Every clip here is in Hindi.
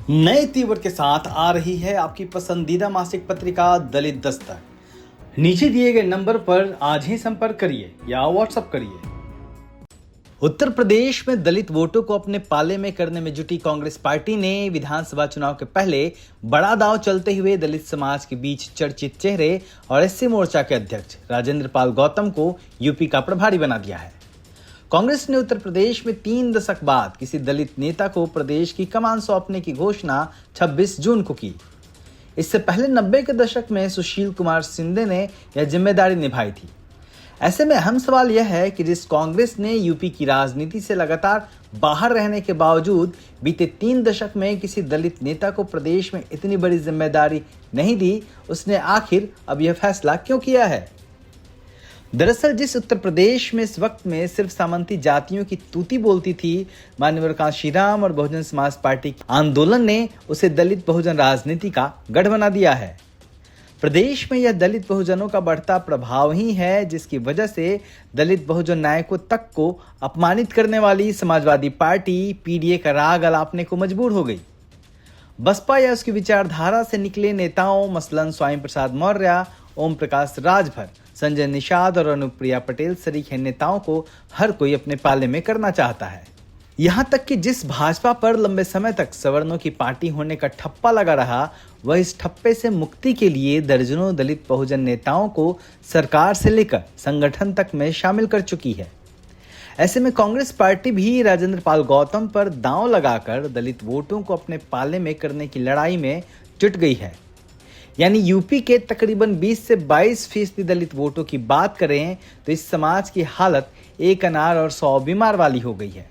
नए तीवर के साथ आ रही है आपकी पसंदीदा मासिक पत्रिका दलित दस्तक। नीचे दिए गए नंबर पर आज ही संपर्क करिए या व्हाट्सएप करिए। उत्तर प्रदेश में दलित वोटों को अपने पाले में करने में जुटी कांग्रेस पार्टी ने विधानसभा चुनाव के पहले बड़ा दांव चलते हुए दलित समाज के बीच चर्चित चेहरे और एससी मोर्चा के अध्यक्ष राजेंद्र पाल गौतम को यूपी का प्रभारी बना दिया है। कांग्रेस ने उत्तर प्रदेश में 3 दशक बाद किसी दलित नेता को प्रदेश की कमान सौंपने की घोषणा 26 जून को की। इससे पहले 90 के दशक में सुशील कुमार शिंदे ने यह जिम्मेदारी निभाई थी। ऐसे में अहम सवाल यह है कि जिस कांग्रेस ने यूपी की राजनीति से लगातार बाहर रहने के बावजूद बीते 3 दशक में किसी दलित नेता को प्रदेश में इतनी बड़ी जिम्मेदारी नहीं दी, उसने आखिर अब यह फैसला क्यों किया है? दरअसल जिस उत्तर प्रदेश में इस वक्त में सिर्फ सामंती जातियों की तूती बोलती थी, मान्यवर कांशीराम और बहुजन समाज पार्टी के आंदोलन ने उसे दलित बहुजन राजनीति का गढ़ बना दिया है। प्रदेश में यह दलित बहुजनों का बढ़ता प्रभाव ही है जिसकी वजह से दलित बहुजन नायकों तक को अपमानित करने वाली समाजवादी पार्टी पीडीए का राग अलापने को मजबूर हो गई। बसपा या उसकी विचारधारा से निकले नेताओं मसलन स्वामी प्रसाद मौर्य, ओम प्रकाश राजभर, संजय निषाद और अनुप्रिया पटेल सरीखे नेताओं को हर कोई अपने पाले में करना चाहता है। यहाँ तक कि जिस भाजपा पर लंबे समय तक सवर्णों की पार्टी होने का ठप्पा लगा रहा, वह इस ठप्पे से मुक्ति के लिए दर्जनों दलित बहुजन नेताओं को सरकार से लेकर संगठन तक में शामिल कर चुकी है। ऐसे में कांग्रेस पार्टी भी राजेंद्र पाल गौतम पर दांव लगाकर दलित वोटों को अपने पाले में करने की लड़ाई में जुट गई है। यानी यूपी के तकरीबन 20 से 22% दलित वोटों की बात करें तो इस समाज की हालत एक अनार और 100 बीमार वाली हो गई है।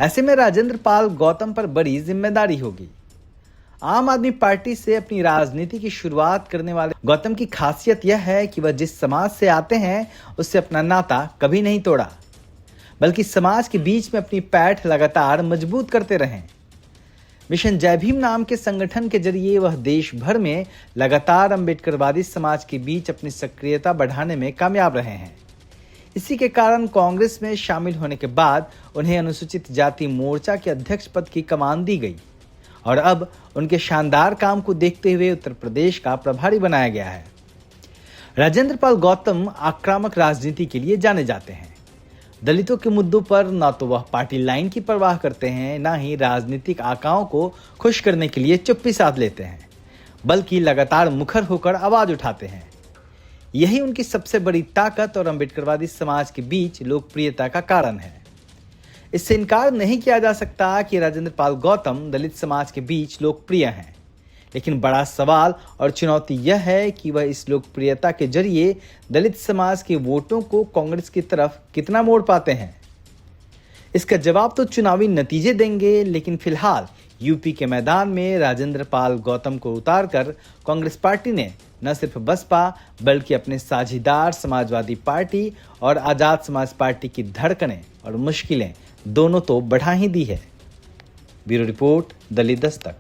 ऐसे में राजेंद्र पाल गौतम पर बड़ी जिम्मेदारी होगी। आम आदमी पार्टी से अपनी राजनीति की शुरुआत करने वाले गौतम की खासियत यह है कि वह जिस समाज से आते हैं उससे अपना नाता कभी नहीं तोड़ा, बल्कि समाज के बीच में अपनी पैठ लगातार मजबूत करते रहे। मिशन जय भीम नाम के संगठन के जरिए वह देश भर में लगातार अम्बेडकरवादी समाज के बीच अपनी सक्रियता बढ़ाने में कामयाब रहे हैं। इसी के कारण कांग्रेस में शामिल होने के बाद उन्हें अनुसूचित जाति मोर्चा के अध्यक्ष पद की कमान दी गई और अब उनके शानदार काम को देखते हुए उत्तर प्रदेश का प्रभारी बनाया गया है। राजेंद्र पाल गौतम आक्रामक राजनीति के लिए जाने जाते हैं। दलितों के मुद्दों पर न तो वह पार्टी लाइन की परवाह करते हैं, न ही राजनीतिक आकाओं को खुश करने के लिए चुप्पी साध लेते हैं, बल्कि लगातार मुखर होकर आवाज उठाते हैं। यही उनकी सबसे बड़ी ताकत और अम्बेडकरवादी समाज के बीच लोकप्रियता का कारण है। इससे इनकार नहीं किया जा सकता कि राजेंद्र पाल गौतम दलित समाज के बीच लोकप्रिय हैं, लेकिन बड़ा सवाल और चुनौती यह है कि वह इस लोकप्रियता के जरिए दलित समाज के वोटों को कांग्रेस की तरफ कितना मोड़ पाते हैं। इसका जवाब तो चुनावी नतीजे देंगे, लेकिन फिलहाल यूपी के मैदान में राजेंद्र पाल गौतम को उतारकर कांग्रेस पार्टी ने न सिर्फ बसपा बल्कि अपने साझीदार समाजवादी पार्टी और आजाद समाज पार्टी की धड़कनें और मुश्किलें दोनों तो बढ़ा ही दी है। ब्यूरो रिपोर्ट, दलित दस्तक।